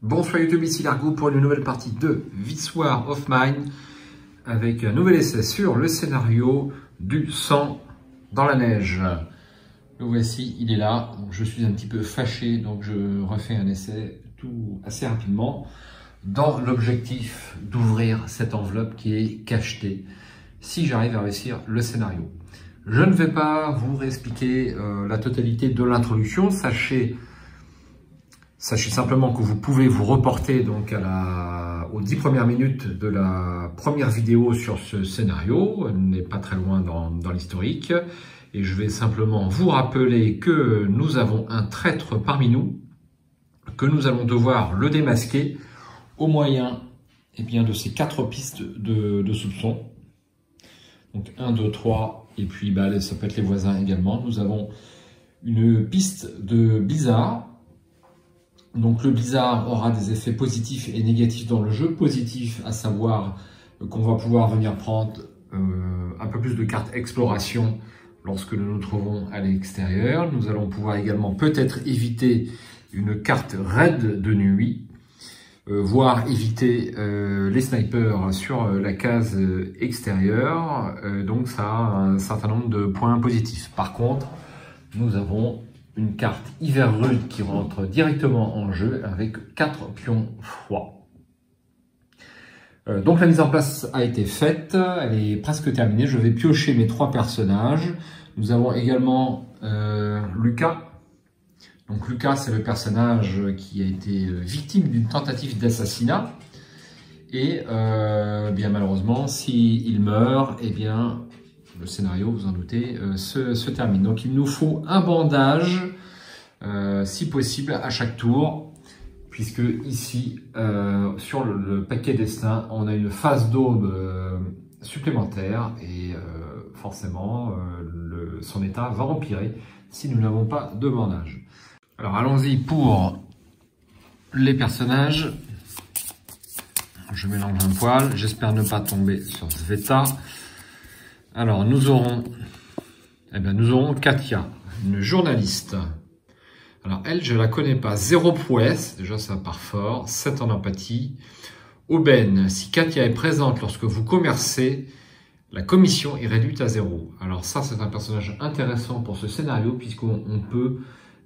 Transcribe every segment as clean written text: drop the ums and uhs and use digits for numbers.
Bonsoir YouTube, ici Largo pour une nouvelle partie de This War of Mine avec un nouvel essai sur le scénario du sang dans la neige. Le voici, il est là. Donc, je suis un petit peu fâché, donc je refais un essai tout assez rapidement dans l'objectif d'ouvrir cette enveloppe qui est cachetée si j'arrive à réussir le scénario. Je ne vais pas vous réexpliquer la totalité de l'introduction. Sachez simplement que vous pouvez vous reporter donc aux 10 premières minutes de la première vidéo sur ce scénario. Elle n'est pas très loin dans l'historique. Et je vais simplement vous rappeler que nous avons un traître parmi nous, que nous allons devoir le démasquer au moyen de ces 4 pistes de soupçons. Donc 1, 2, 3, et puis ça peut être les voisins également. Nous avons une piste de blizzard. Donc le blizzard aura des effets positifs et négatifs dans le jeu. Positif, à savoir qu'on va pouvoir venir prendre un peu plus de cartes exploration lorsque nous nous trouvons à l'extérieur. Nous allons pouvoir également peut-être éviter une carte raid de nuit, voire éviter les snipers sur la case extérieure. Donc ça a un certain nombre de points positifs. Par contre, nous avons une carte hiver rude qui rentre directement en jeu avec 4 pions froids. Donc la mise en place a été faite, elle est presque terminée. Je vais piocher mes 3 personnages. Nous avons également Lucas. Donc Lucas, c'est le personnage qui a été victime d'une tentative d'assassinat. Et malheureusement, s'il meurt, le scénario, vous en doutez, se termine. Donc il nous faut un bandage, si possible, à chaque tour, puisque ici, sur le paquet destin, on a une phase d'aube supplémentaire et forcément, son état va empirer si nous n'avons pas de bandage. Alors allons-y pour les personnages. Je mélange un poil, j'espère ne pas tomber sur Sveta. Alors, nous aurons Katia, une journaliste. Alors, elle, je la connais pas. 0 prouesse, déjà ça part fort. 7 en empathie. Aubaine, si Katia est présente lorsque vous commercez, la commission est réduite à 0. Alors ça, c'est un personnage intéressant pour ce scénario, puisqu'on peut,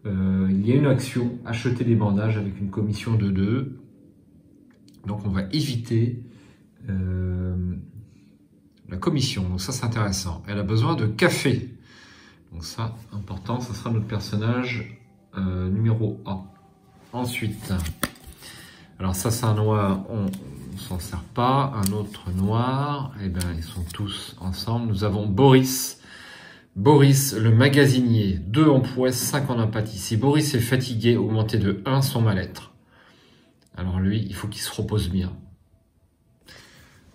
il y a une action, acheter des bandages avec une commission de 2. Donc, on va éviter la commission, donc ça c'est intéressant. Elle a besoin de café, donc ça important, ça sera notre personnage numéro 1. Ensuite, alors ça c'est un noir, on s'en sert pas. Un autre noir, ils sont tous ensemble. Nous avons Boris, le magasinier, 2 en prouesse, 5 en empathie. Si Boris est fatigué, augmentez de 1 son mal-être. Alors lui, il faut qu'il se repose bien.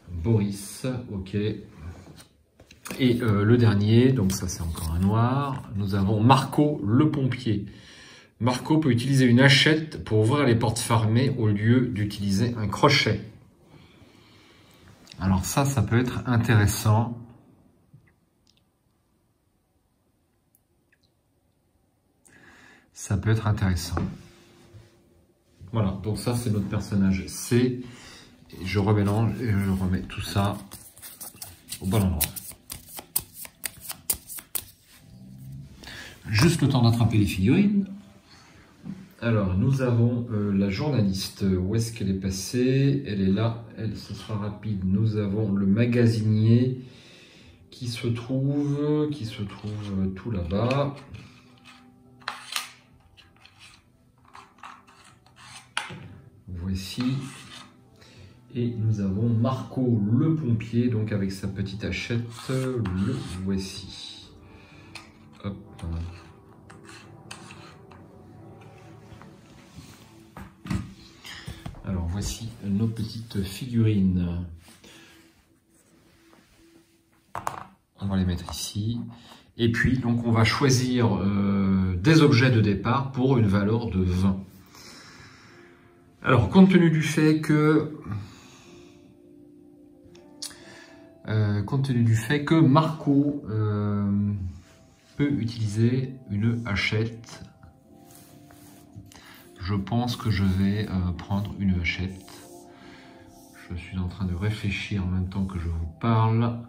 Boris, ok. Et le dernier, donc ça c'est encore un noir, nous avons Marco le pompier. Marco peut utiliser une hachette pour ouvrir les portes fermées au lieu d'utiliser un crochet. Alors ça peut être intéressant. Ça peut être intéressant. Voilà, donc ça c'est notre personnage C. Et je remélange et je remets tout ça au bon endroit. Juste le temps d'attraper les figurines. Alors, nous avons la journaliste. Où est-ce qu'elle est passée? Elle est là. Elle, ce sera rapide. Nous avons le magasinier qui se trouve tout là-bas. Voici. Et nous avons Marco le pompier, donc avec sa petite hachette, le voici. Hop. Alors voici nos petites figurines. On va les mettre ici. Et puis donc on va choisir des objets de départ pour une valeur de 20. Alors compte tenu du fait que Marco peut utiliser une hachette, je pense que je vais prendre une hachette. Je suis en train de réfléchir en même temps que je vous parle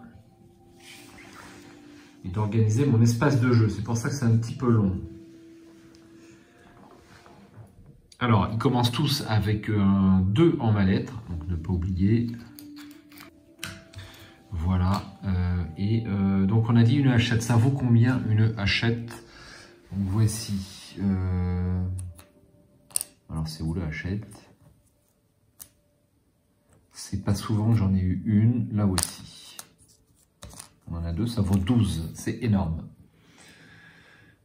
et d'organiser mon espace de jeu. C'est pour ça que c'est un petit peu long. Alors, ils commencent tous avec 2 en mallette, donc ne pas oublier. Voilà. Donc on a dit une hachette. Ça vaut combien une hachette? Donc voici. Alors c'est où la hachette? C'est pas souvent que j'en ai eu une. Là aussi. On en a 2, ça vaut 12. C'est énorme.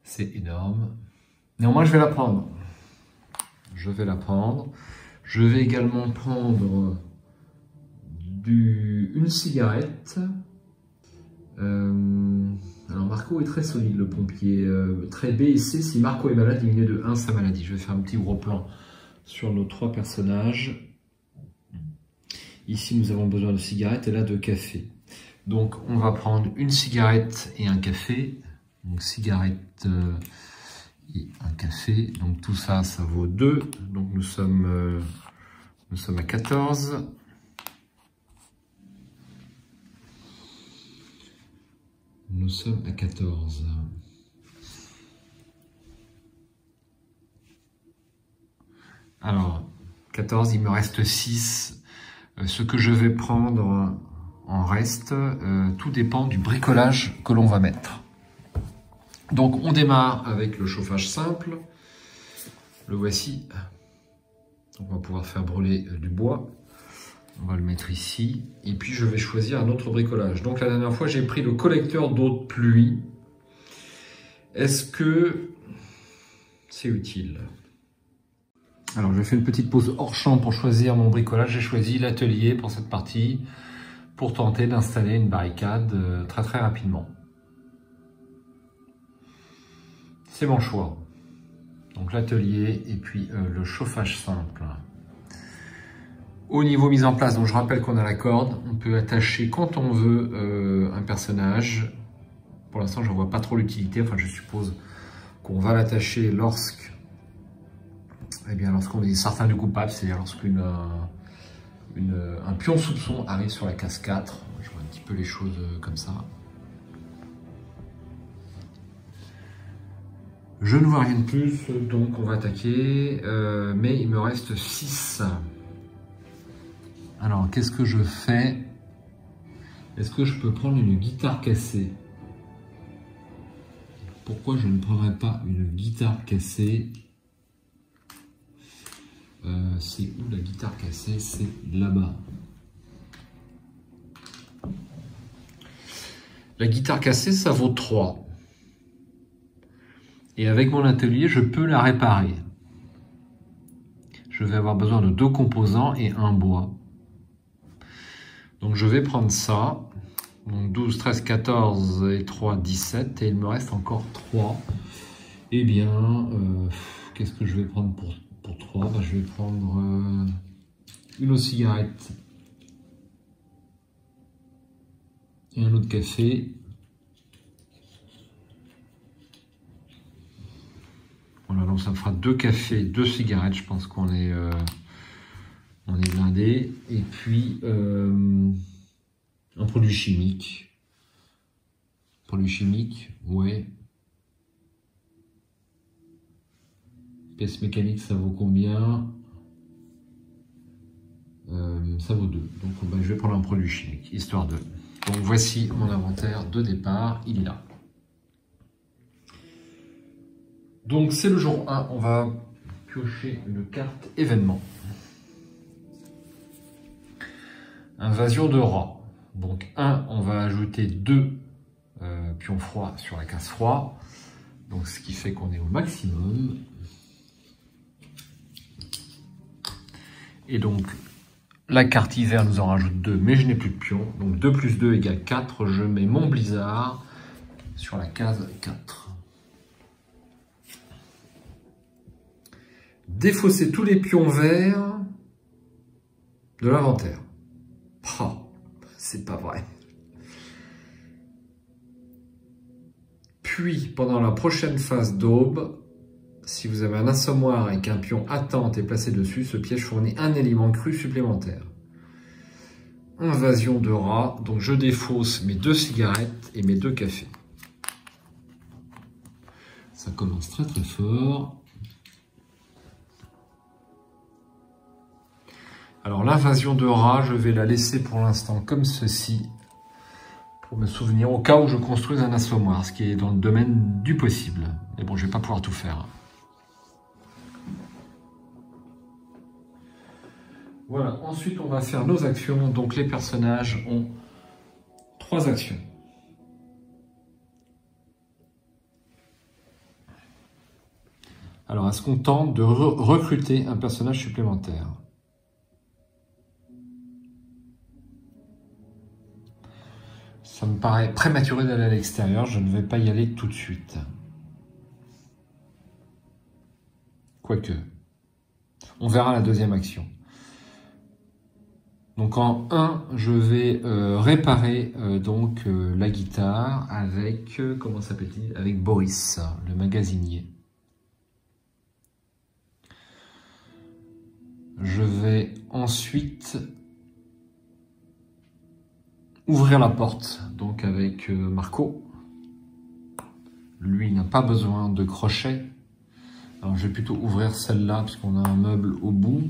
C'est énorme. Néanmoins, je vais la prendre. Je vais la prendre. Je vais également prendre une cigarette. Alors Marco est très solide, le pompier. Très B et C, si Marco est malade, il est de 1 sa maladie. Je vais faire un petit gros plan sur nos 3 personnages. Ici, nous avons besoin de cigarettes et là de café. Donc, on va prendre une cigarette et un café. Donc, cigarette et un café. Donc, tout ça, ça vaut 2. Donc, nous sommes à 14. Nous sommes à 14. Alors, 14, il me reste 6. Ce que je vais prendre en reste, tout dépend du bricolage que l'on va mettre. Donc, on démarre avec le chauffage simple. Le voici. On va pouvoir faire brûler du bois. On va le mettre ici. Et puis, je vais choisir un autre bricolage. Donc, la dernière fois, j'ai pris le collecteur d'eau de pluie. Est-ce que c'est utile? Alors, je fais une petite pause hors champ pour choisir mon bricolage. J'ai choisi l'atelier pour cette partie, pour tenter d'installer une barricade très rapidement. C'est mon choix. Donc, l'atelier et puis le chauffage simple. Au niveau mise en place, donc je rappelle qu'on a la corde. On peut attacher quand on veut un personnage. Pour l'instant, je ne vois pas trop l'utilité. Enfin, je suppose qu'on va l'attacher lorsqu'on est certain du coupable, c'est-à-dire lorsqu'un pion soupçon arrive sur la case 4. Je vois un petit peu les choses comme ça. Je ne vois rien de plus, donc on va attaquer. Mais il me reste 6. Alors, qu'est-ce que je fais? Est-ce que je peux prendre une guitare cassée? Pourquoi je ne prendrais pas une guitare cassée? C'est où la guitare cassée? C'est là-bas. La guitare cassée, ça vaut 3. Et avec mon atelier, je peux la réparer. Je vais avoir besoin de 2 composants et un bois. Donc je vais prendre ça. Donc 12, 13, 14 et 3, 17. Et il me reste encore 3. Eh bien, qu'est-ce que je vais prendre pour 3? Je vais prendre une autre cigarette et un autre café. Voilà, donc ça me fera 2 cafés, 2 cigarettes. Je pense qu'on est blindé. Et puis un produit chimique. Produit chimique, ouais. Pièce mécanique, ça vaut combien? Ça vaut 2. Donc je vais prendre un produit chimique, histoire de. Donc voici mon inventaire de départ, il est là. Donc c'est le jour 1, on va piocher une carte événement. Invasion de rats. Donc 1, on va ajouter 2 pions froids sur la case froid. Donc ce qui fait qu'on est au maximum. Et donc la carte hiver nous en rajoute 2, mais je n'ai plus de pions. Donc 2 plus 2 égale 4. Je mets mon blizzard sur la case 4. Défausser tous les pions verts de l'inventaire. Oh, c'est pas vrai. Puis, pendant la prochaine phase d'aube, Si vous avez un assommoir et qu'un pion attente est placé dessus, ce piège fournit un élément cru supplémentaire. Invasion de rats, donc je défausse mes 2 cigarettes et mes 2 cafés. Ça commence très très fort. Alors l'invasion de rats, je vais la laisser pour l'instant comme ceci, pour me souvenir, au cas où je construise un assommoir, ce qui est dans le domaine du possible. Mais bon, je ne vais pas pouvoir tout faire. Voilà, ensuite on va faire nos actions. Donc les personnages ont 3 actions. Alors, est-ce qu'on tente de recruter un personnage supplémentaire? Ça me paraît prématuré d'aller à l'extérieur, je ne vais pas y aller tout de suite. Quoique, on verra la deuxième action. Donc en 1, je vais réparer la guitare avec, comment s'appelle-t-il? Avec Boris, le magasinier. Je vais ensuite ouvrir la porte, donc avec Marco. Lui n'a pas besoin de crochet. Alors je vais plutôt ouvrir celle-là, parce qu'on a un meuble au bout.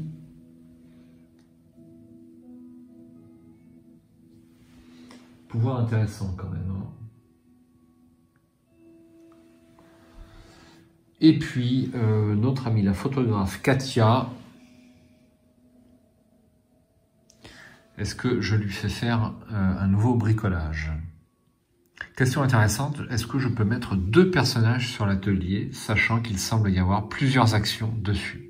Pouvoir intéressant quand même. Hein. Et puis, notre amie la photographe Katia. Est-ce que je lui fais faire un nouveau bricolage? Question intéressante, est-ce que je peux mettre 2 personnages sur l'atelier, sachant qu'il semble y avoir plusieurs actions dessus?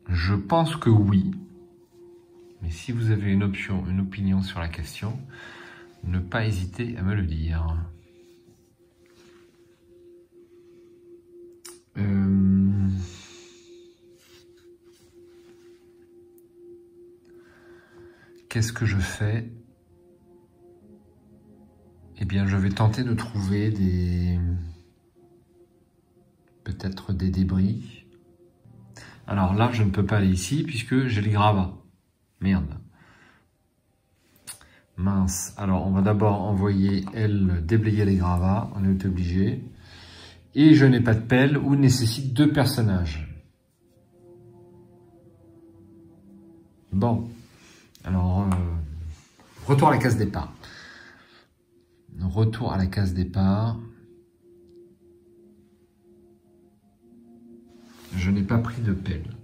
Je pense que oui. Mais si vous avez une opinion sur la question, ne pas hésiter à me le dire. Qu'est-ce que je fais? Eh bien, je vais tenter de trouver peut-être des débris. Alors là, je ne peux pas aller ici puisque j'ai les gravats. Merde. Mince. Alors, on va d'abord envoyer elle déblayer les gravats. On est obligé. Et je n'ai pas de pelle ou nécessite 2 personnages. Bon. Alors, retour à la case départ. Retour à la case départ. Je n'ai pas pris de pelle.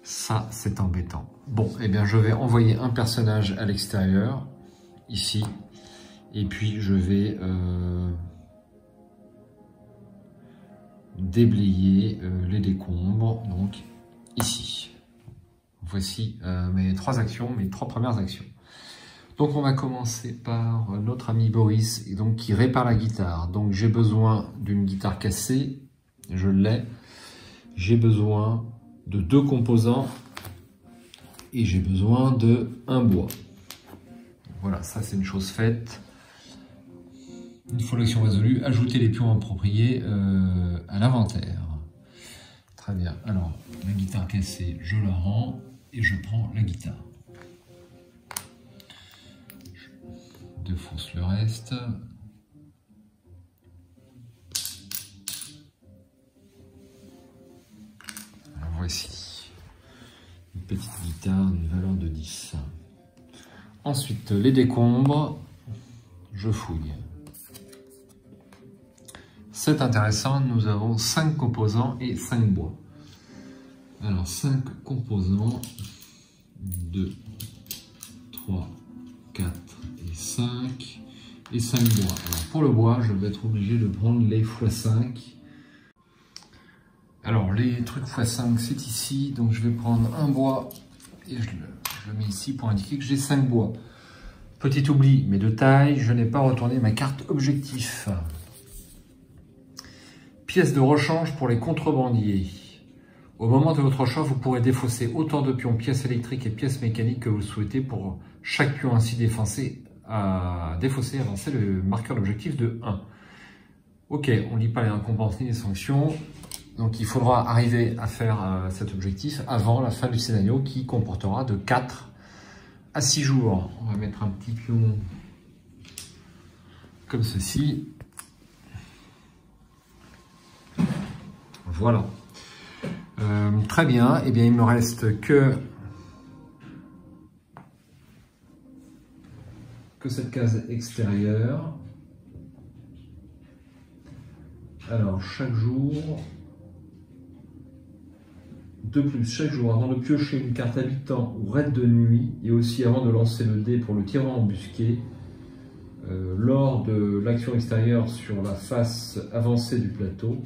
Ça, c'est embêtant. Bon, eh bien, je vais envoyer un personnage à l'extérieur, ici. Et puis, je vais déblayer les décombres, donc ici. Voici mes 3 actions, mes 3 premières actions. Donc on va commencer par notre ami Boris, et donc, qui répare la guitare. Donc j'ai besoin d'une guitare cassée, je l'ai. J'ai besoin de 2 composants et j'ai besoin de 1 bois. Voilà, ça c'est une chose faite. Une fois l'action résolue, ajouter les pions appropriés à l'inventaire. Très bien, alors la guitare cassée, je la rends et je prends la guitare. Je défonce le reste. Alors voici une petite guitare d'une valeur de 10. Ensuite, les décombres, je fouille. C'est intéressant, nous avons 5 composants et 5 bois. Alors 5 composants, 2, 3, 4 et 5 et 5 bois. Alors pour le bois, je vais être obligé de prendre les x5. Alors les trucs x5, c'est ici, donc je vais prendre un bois et je le mets ici pour indiquer que j'ai 5 bois. Petit oubli, mais de taille, je n'ai pas retourné ma carte objectif. Pièce de rechange pour les contrebandiers. Au moment de votre choix, vous pourrez défausser autant de pions, pièces électriques et pièces mécaniques que vous le souhaitez. Pour chaque pion ainsi défaussé, avancer le marqueur d'objectif de 1. Ok, on ne lit pas les récompenses ni les sanctions. Donc il faudra arriver à faire cet objectif avant la fin du scénario qui comportera de 4 à 6 jours. On va mettre un petit pion comme ceci. Voilà. Très bien. Eh bien, il me reste que cette case extérieure. Alors, chaque jour, de plus, chaque jour, avant de piocher une carte habitant ou raid de nuit, et aussi avant de lancer le dé pour le tirant embusqué, lors de l'action extérieure sur la face avancée du plateau,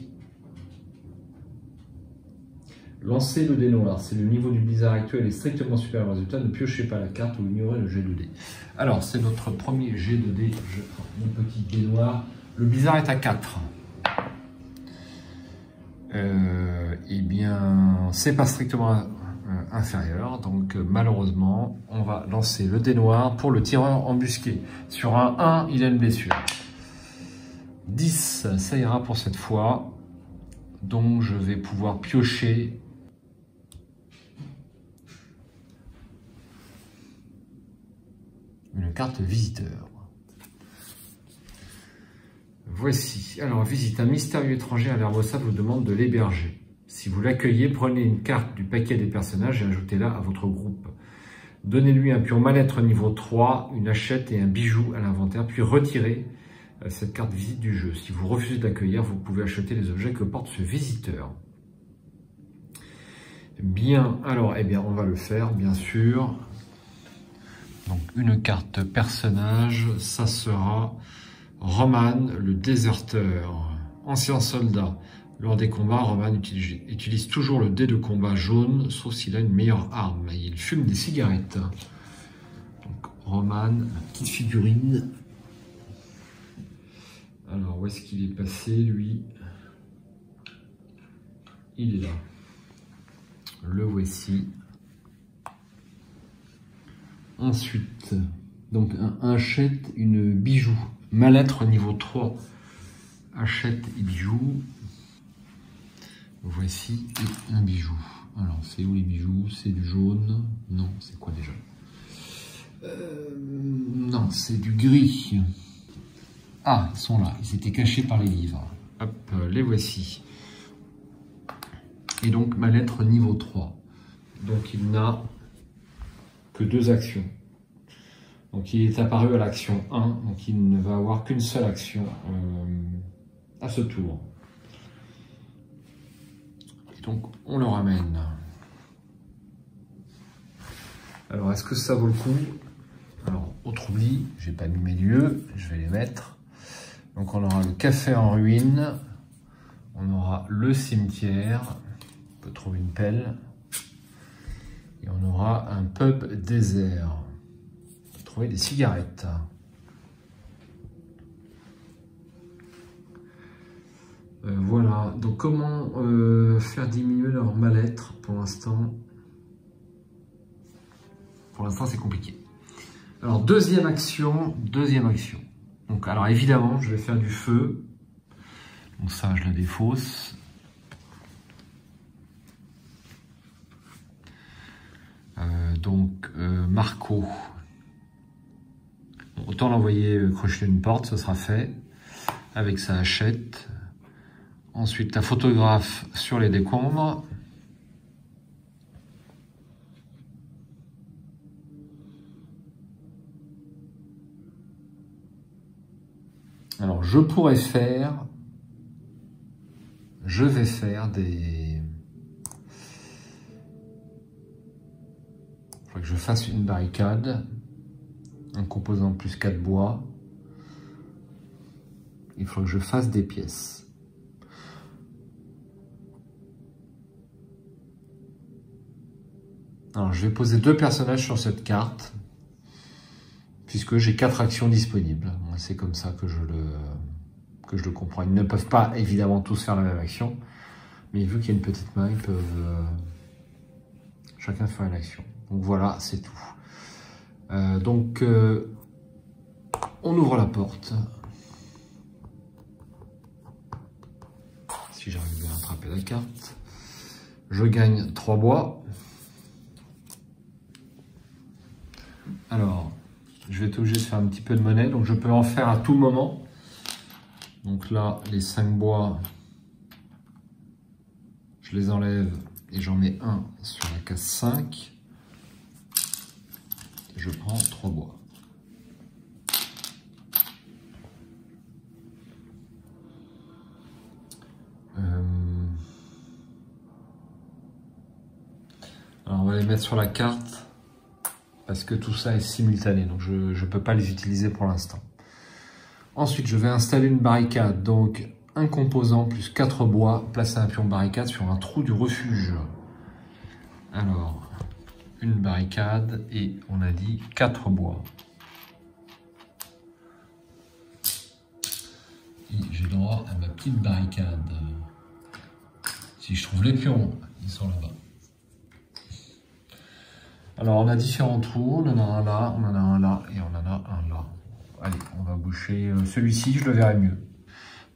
lancez le dé noir. Si le niveau du blizzard actuel est strictement supérieur au résultat, ne piochez pas la carte ou ignorez le jet de dé. Alors, c'est notre premier jet de dé. Je prends mon petit dé noir. Le blizzard est à 4. Eh bien, c'est pas strictement inférieur. Donc, malheureusement, on va lancer le dé noir pour le tireur embusqué. Sur un 1, il a une blessure. 10, ça ira pour cette fois. Donc, je vais pouvoir piocher une carte visiteur. Voici. Alors, visite. Un mystérieux étranger à l'Herbossa vous demande de l'héberger. Si vous l'accueillez, prenez une carte du paquet des personnages et ajoutez-la à votre groupe. Donnez-lui un pion mal-être niveau 3, une hachette et un bijou à l'inventaire, puis retirez cette carte visite du jeu. Si vous refusez d'accueillir, vous pouvez acheter les objets que porte ce visiteur. Bien, alors, eh bien, on va le faire, bien sûr. Donc, une carte personnage, ça sera Roman, le déserteur, ancien soldat. Lors des combats, Roman utilise toujours le dé de combat jaune, sauf s'il a une meilleure arme. Il fume des cigarettes. Donc, Roman, la petite figurine. Alors, où est-ce qu'il est passé, lui? Il est là. Le voici. Ensuite, donc un hachette, une bijou. Mal-être niveau 3. Hachette et bijou. Voici un bijou. Alors, c'est où les bijoux? C'est du jaune. Non, c'est quoi déjà? Non, c'est du gris. Ah, ils sont là. Ils étaient cachés par les livres. Hop, les voici. Et donc, mal-être niveau 3. Donc, il n'a que 2 actions. Donc, il est apparu à l'action 1. Donc, il ne va avoir qu'une seule action à ce tour. Et donc, on le ramène. Alors, est-ce que ça vaut le coup? Alors, autre oubli, j'ai pas mis mes lieux, je vais les mettre. Donc, on aura le café en ruine. On aura le cimetière. On peut trouver une pelle. Et on aura un pub désert. On peut trouver des cigarettes. Voilà. Donc, comment faire diminuer leur mal-être pour l'instant? Pour l'instant, c'est compliqué. Alors, deuxième action. Donc, alors évidemment, je vais faire du feu. Donc ça, je la défausse. Marco. Autant l'envoyer crocheter une porte, ce sera fait. Avec sa hachette. Ensuite, la photographe sur les décombres. Alors, je vais faire des... Il faudrait que je fasse une barricade, un composant plus 4 bois. Il faut que je fasse des pièces. Alors, je vais poser 2 personnages sur cette carte, puisque j'ai 4 actions disponibles. C'est comme ça que je le comprends. Ils ne peuvent pas, évidemment, tous faire la même action, mais vu qu'il y a une petite main, ils peuvent chacun faire une action. Donc voilà, c'est tout. On ouvre la porte. si j'arrive bien à attraper la carte. Je gagne 3 bois. Alors, je vais être obligé de faire un petit peu de monnaie, donc je peux en faire à tout moment. Donc là, les 5 bois, je les enlève et j'en mets un sur la case 5. Je prends 3 bois. Alors on va les mettre sur la carte parce que tout ça est simultané, donc je ne peux pas les utiliser pour l'instant. Ensuite, je vais installer une barricade, donc un composant plus 4 bois, placer un pion barricade sur un trou du refuge. Alors, une barricade et on a dit 4 bois. Et j'ai droit à ma petite barricade. Si je trouve les pions, ils sont là-bas. Alors, on a différents trous, on en a un là, on en a un là et on en a un là. Allez, on va boucher celui-ci, je le verrai mieux,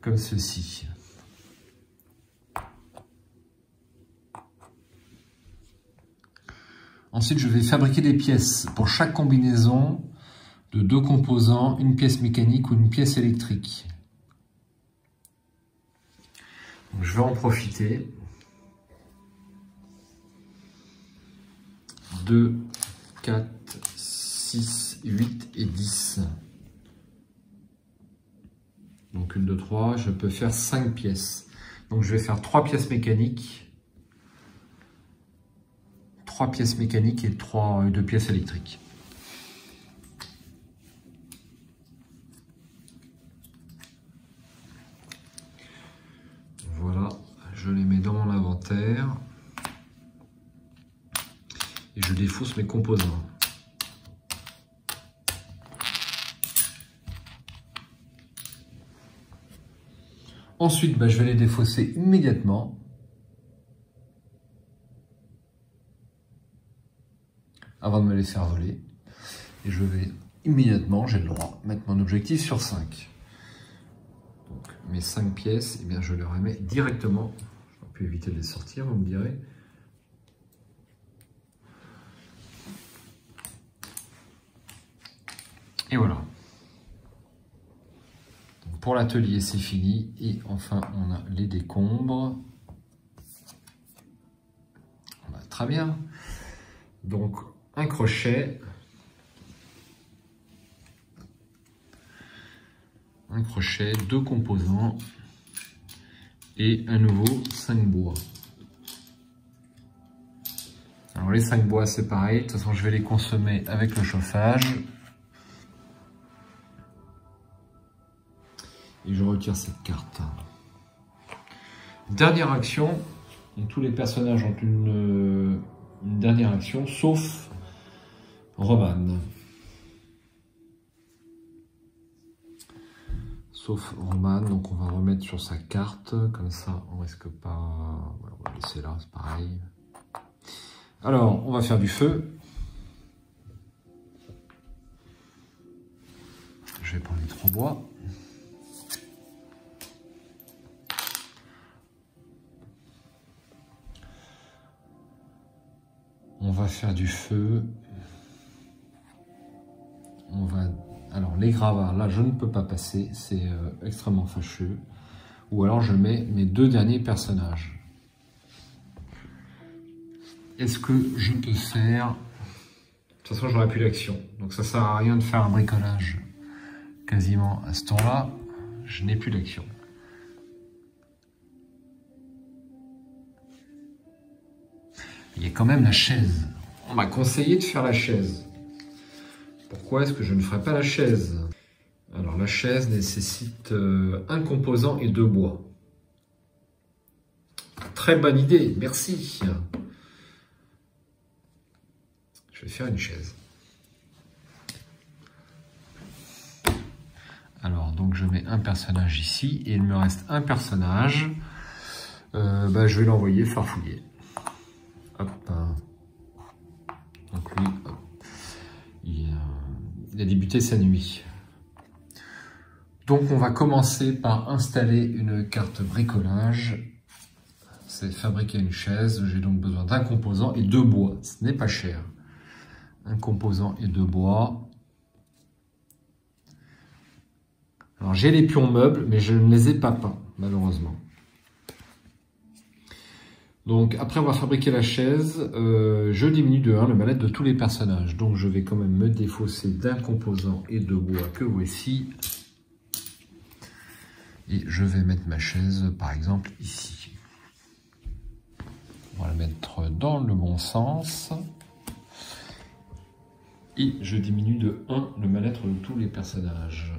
comme ceci. Ensuite, je vais fabriquer des pièces pour chaque combinaison de 2 composants, une pièce mécanique ou une pièce électrique. Donc, je vais en profiter. 2, 4, 6, 8 et 10. Donc 1, 2, 3, je peux faire 5 pièces. Donc je vais faire 3 pièces mécaniques. 3 pièces mécaniques et 2 pièces électriques. Voilà, je les mets dans mon inventaire. Et je défausse mes composants. Ensuite, je vais les défausser immédiatement. Avant de me les faire voler. Et je vais immédiatement, j'ai le droit, mettre mon objectif sur 5. Donc mes 5 pièces, eh bien, je les remets directement. J'aurais pu éviter de les sortir, vous me direz. Et voilà. Donc pour l'atelier, c'est fini. Et enfin, on a les décombres. Très bien. Donc, un crochet. Un crochet, 2 composants. Et à nouveau, 5 bois. Alors, les 5 bois, c'est pareil. De toute façon, je vais les consommer avec le chauffage. Et je retire cette carte. Dernière action. Donc, tous les personnages ont une dernière action, sauf Roman. Sauf Roman, donc on va remettre sur sa carte. Comme ça, on risque pas... Voilà, on va laisser là, c'est pareil. Alors, on va faire du feu. Je vais prendre les 3 bois. On va faire du feu. On va... Alors, les gravats, là, je ne peux pas passer. C'est extrêmement fâcheux. Ou alors, je mets mes 2 derniers personnages. Est-ce que je peux faire... De toute façon, j'aurai plus d'action. Donc, ça sert à rien de faire un bricolage. Quasiment à ce temps-là, je n'ai plus d'action. Il y a quand même la chaise. On m'a conseillé de faire la chaise. Pourquoi est-ce que je ne ferais pas la chaise? Alors la chaise nécessite un composant et 2 bois. Très bonne idée, merci. Je vais faire une chaise. Alors donc je mets un personnage ici et il me reste un personnage. Je vais l'envoyer farfouiller. Hop. Donc lui, hop. Il a débuté sa nuit. Donc on va commencer par installer une carte bricolage. c'est fabriquer une chaise. J'ai donc besoin d'un composant et 2 bois. Ce n'est pas cher. Un composant et 2 bois. Alors j'ai les pions meubles, mais je ne les ai pas peints, malheureusement. Donc après avoir fabriqué la chaise, je diminue de 1 le mal-être de tous les personnages. Donc je vais quand même me défausser d'un composant et 2 bois que voici. Et je vais mettre ma chaise, par exemple, ici. On va la mettre dans le bon sens. Et je diminue de 1 le mal-être de tous les personnages.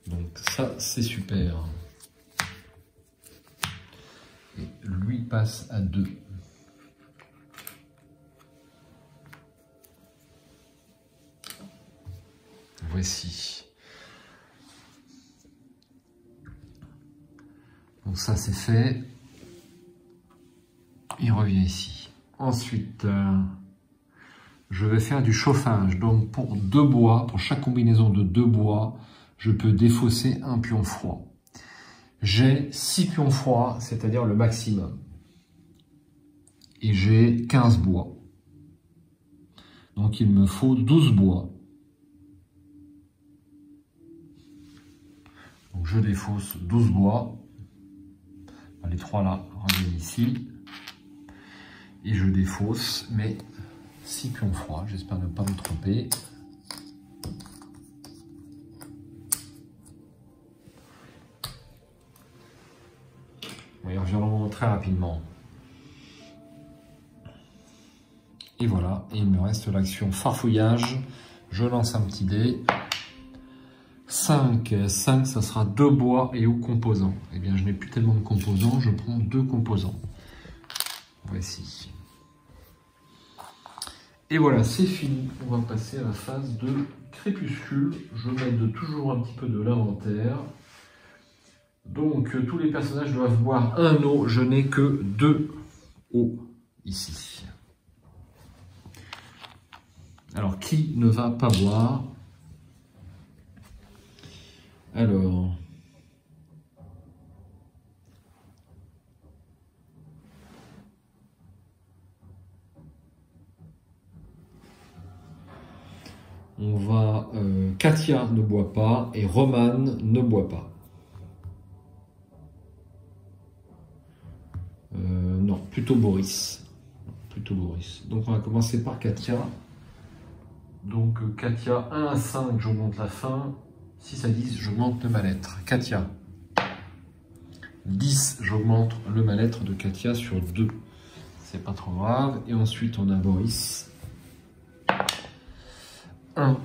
Donc ça, c'est super. Et lui passe à 2. Voici. Donc ça, c'est fait. Il revient ici. Ensuite, je vais faire du chauffage. Donc pour 2 bois, pour chaque combinaison de 2 bois, je peux défausser un pion froid. J'ai 6 pions froids, c'est-à-dire le maximum. Et j'ai 15 bois. Donc il me faut 12 bois. Donc je défausse 12 bois. Les 3 là reviennent ici. Et je défausse mes 6 pions froids. J'espère ne pas me tromper. Ils reviendront très rapidement. Et voilà, et il me reste l'action farfouillage. Je lance un petit dé. 5, ça sera 2 bois et ou composants. Eh bien, je n'ai plus tellement de composants, je prends 2 composants. Voici. Et voilà, c'est fini. On va passer à la phase de crépuscule. Je m'aide toujours un petit peu de l'inventaire. Donc, tous les personnages doivent boire un eau. Je n'ai que 2 eaux ici. Alors, qui ne va pas boire? Alors... on va... Katia ne boit pas et Roman ne boit pas. Non, plutôt Boris. Plutôt Boris. Donc on va commencer par Katia. Donc Katia, 1 à 5, j'augmente la faim. 6 à 10, j'augmente le mal-être. Katia. 10, j'augmente le mal-être de Katia sur 2. C'est pas trop grave. Et ensuite on a Boris. 1.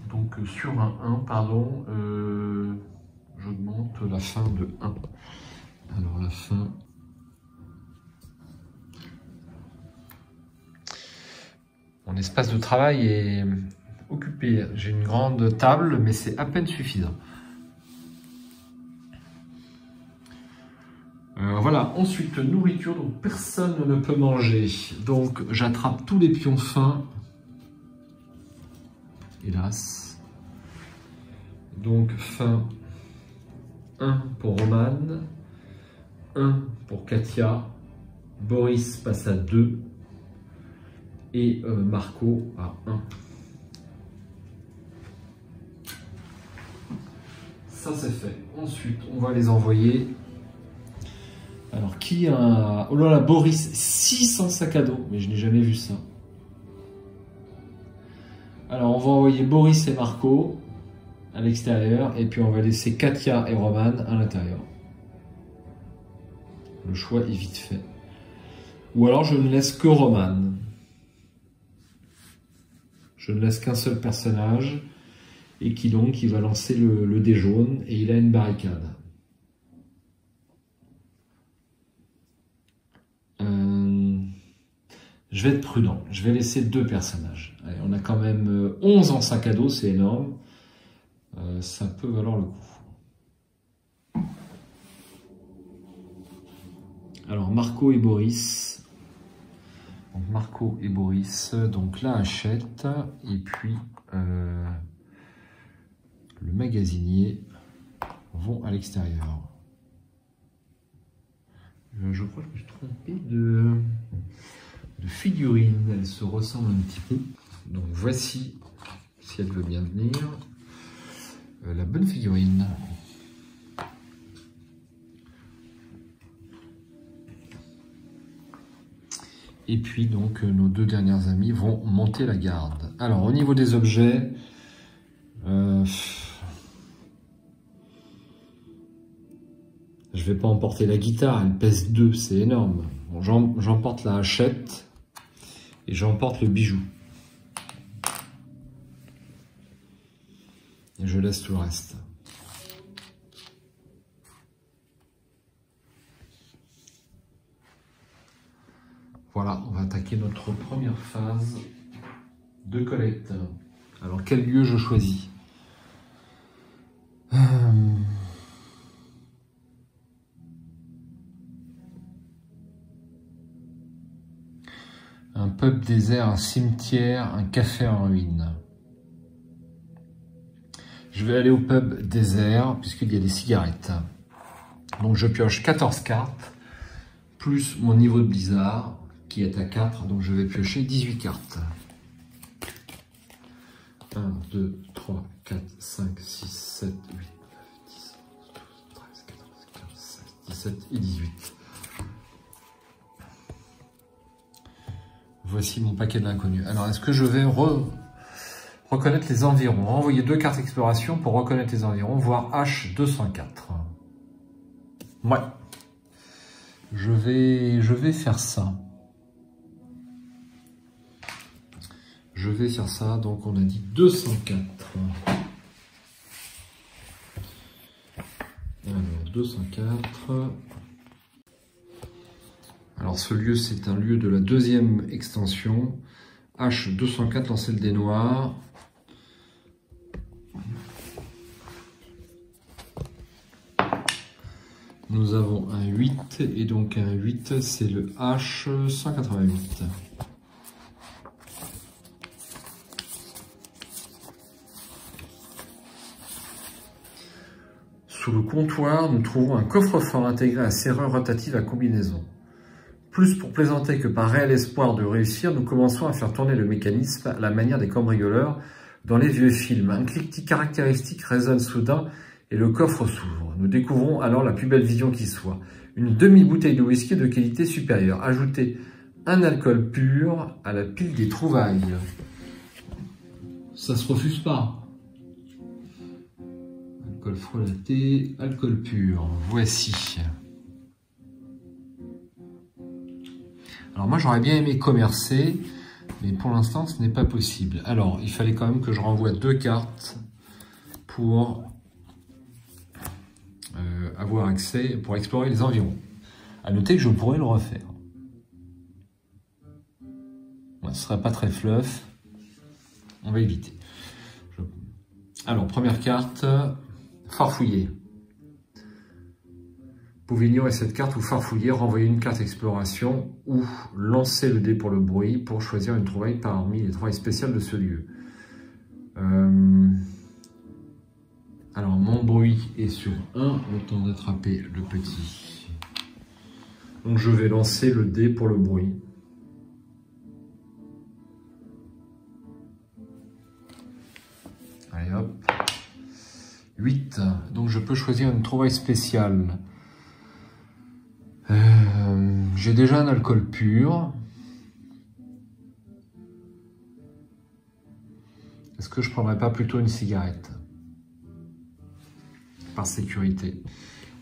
Donc sur un 1, pardon, j'augmente la faim de 1. Alors la faim... Mon espace de travail est occupé. J'ai une grande table, mais c'est à peine suffisant. Voilà, ensuite nourriture, donc personne ne peut manger. Donc j'attrape tous les pions fins. Hélas. Donc fin 1 pour Roman, 1 pour Katia, Boris passe à 2 et Marco à 1. Ça c'est fait. Ensuite on va les envoyer. Alors qui a... Oh là là, Boris, 600 sacs à dos, mais je n'ai jamais vu ça. Alors on va envoyer Boris et Marco à l'extérieur et puis on va laisser Katia et Roman à l'intérieur. Le choix est vite fait. Ou alors je ne laisse que Roman. Je ne laisse qu'un seul personnage et qui donc il va lancer le dé jaune et il a une barricade. Je vais être prudent, je vais laisser 2 personnages. Allez, on a quand même 11 en sac à dos, c'est énorme. Ça peut valoir le coup. Alors Marco et Boris. Donc Marco et Boris, donc la Hachette, et puis le magasinier vont à l'extérieur. Je crois que je me suis trompé de figurine. Elle se ressemble un petit peu. Donc voici, si elle veut bien venir, la bonne figurine. Et puis donc nos deux dernières amies vont monter la garde. Alors au niveau des objets, je vais pas emporter la guitare, elle pèse 2, c'est énorme. Bon, j'emporte la hachette et j'emporte le bijou. Et je laisse tout le reste. Voilà, on va attaquer notre première phase de collecte. Alors, quel lieu je choisis? Un pub désert, un cimetière, un café en ruine. Je vais aller au pub désert, puisqu'il y a des cigarettes. Donc, je pioche 14 cartes, plus mon niveau de blizzard, qui est à 4, donc je vais piocher 18 cartes. 1, 2, 3, 4, 5, 6, 7, 8, 9, 10, 12, 13, 14, 15, 16, 17 et 18. Voici mon paquet de l'inconnu. Alors, est-ce que je vais reconnaître les environs? Renvoyer 2 cartes exploration pour reconnaître les environs, voire H204. Ouais. Je vais faire ça. Je vais faire ça, donc on a dit 204. Alors, 204. Alors ce lieu, c'est un lieu de la 2e extension. H204, lancer le dé noir. Nous avons un 8, et donc un 8, c'est le H188. Sous le comptoir, nous trouvons un coffre-fort intégré à serrure rotative à combinaison. Plus pour plaisanter que par réel espoir de réussir, nous commençons à faire tourner le mécanisme à la manière des cambrioleurs dans les vieux films. Un cliquetis caractéristique résonne soudain et le coffre s'ouvre. Nous découvrons alors la plus belle vision qui soit. Une demi-bouteille de whisky de qualité supérieure. Ajoutez un alcool pur à la pile des trouvailles. Ça se refuse pas. Alcool frelaté, alcool pur. Voici. Alors moi j'aurais bien aimé commercer, mais pour l'instant ce n'est pas possible. Alors il fallait quand même que je renvoie 2 cartes pour avoir accès, pour explorer les environs. À noter que je pourrais le refaire. Ouais, ce serait pas très fluff. On va éviter. Alors première carte, farfouiller. Vous pouvez ignorer cette carte ou farfouiller, renvoyer une carte exploration ou lancer le dé pour le bruit pour choisir une trouvaille parmi les trouvailles spéciales de ce lieu. Alors mon bruit est sur 1, autant d'attraper le petit. Donc je vais lancer le dé pour le bruit. Allez hop. 8. Donc je peux choisir une trouvaille spéciale. J'ai déjà un alcool pur. Est-ce que je ne prendrais pas plutôt une cigarette? Par sécurité.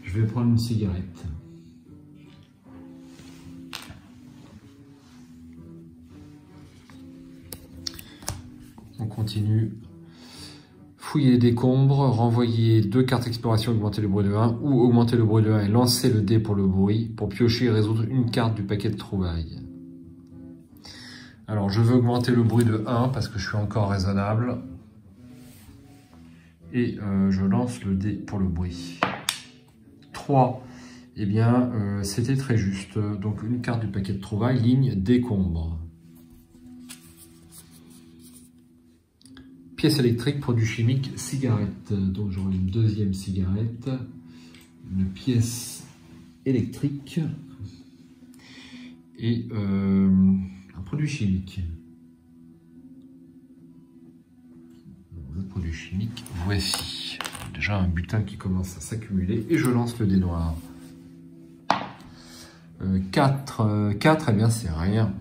Je vais prendre une cigarette. On continue. Fouiller les décombres, renvoyer 2 cartes exploration, augmenter le bruit de 1, ou augmenter le bruit de 1 et lancer le dé pour le bruit, pour piocher et résoudre une carte du paquet de trouvailles. Alors je veux augmenter le bruit de 1 parce que je suis encore raisonnable. Et je lance le dé pour le bruit. 3. Eh bien, c'était très juste. Donc une carte du paquet de trouvailles, ligne décombre. Pièce électrique, produit chimique, cigarette. Donc j'aurai une 2e cigarette. Une pièce électrique. et un produit chimique. Le produit chimique, voici. Déjà un butin qui commence à s'accumuler et je lance le dé noir. 4, eh bien c'est rien.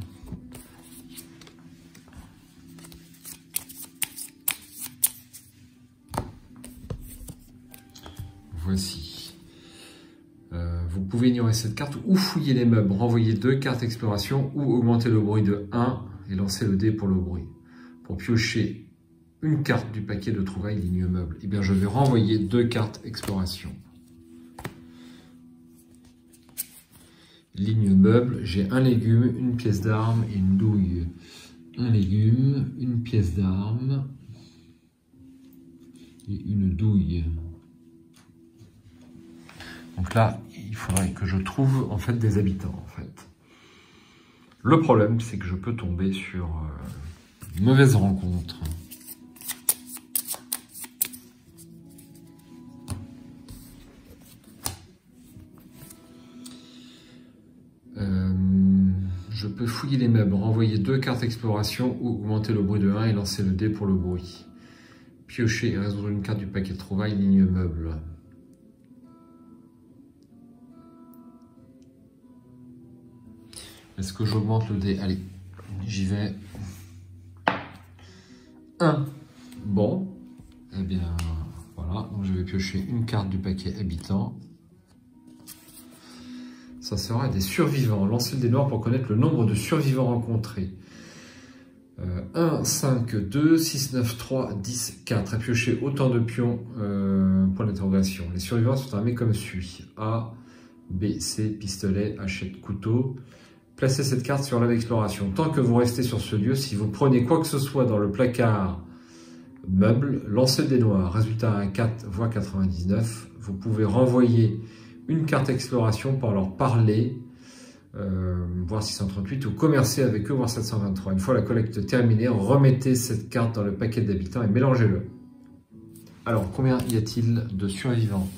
Voici. Vous pouvez ignorer cette carte ou fouiller les meubles, renvoyer 2 cartes exploration ou augmenter le bruit de 1 et lancer le dé pour le bruit. Pour piocher une carte du paquet de trouvailles ligne meuble, eh bien je vais renvoyer 2 cartes exploration. Ligne meuble, j'ai un légume, une pièce d'arme et une douille. Un légume, une pièce d'arme et une douille. Donc là, il faudrait que je trouve en fait des habitants. En fait. Le problème, c'est que je peux tomber sur une mauvaise rencontre. Je peux fouiller les meubles, renvoyer 2 cartes exploration ou augmenter le bruit de 1 et lancer le dé pour le bruit. Piocher et résoudre une carte du paquet de trouvailles ligne meuble. Est-ce que j'augmente le dé? Allez, j'y vais. 1. Bon, eh bien voilà, donc je vais piocher une carte du paquet habitant. Ça sera des survivants. Lancez le dé noir pour connaître le nombre de survivants rencontrés. 1, 5, 2, 6, 9, 3, 10, 4. À piocher autant de pions, point d'interrogation. Les survivants sont armés comme suit. A, B, C, pistolet, hachette, couteau. Placez cette carte sur l'âme d'exploration. Tant que vous restez sur ce lieu, si vous prenez quoi que ce soit dans le placard meuble, lancez le dé noir. Résultat 1, 4, voire 99. Vous pouvez renvoyer une carte exploration pour leur parler, voire 638, ou commercer avec eux, voire 723. Une fois la collecte terminée, remettez cette carte dans le paquet d'habitants et mélangez-le. Alors, combien y a-t-il de survivants?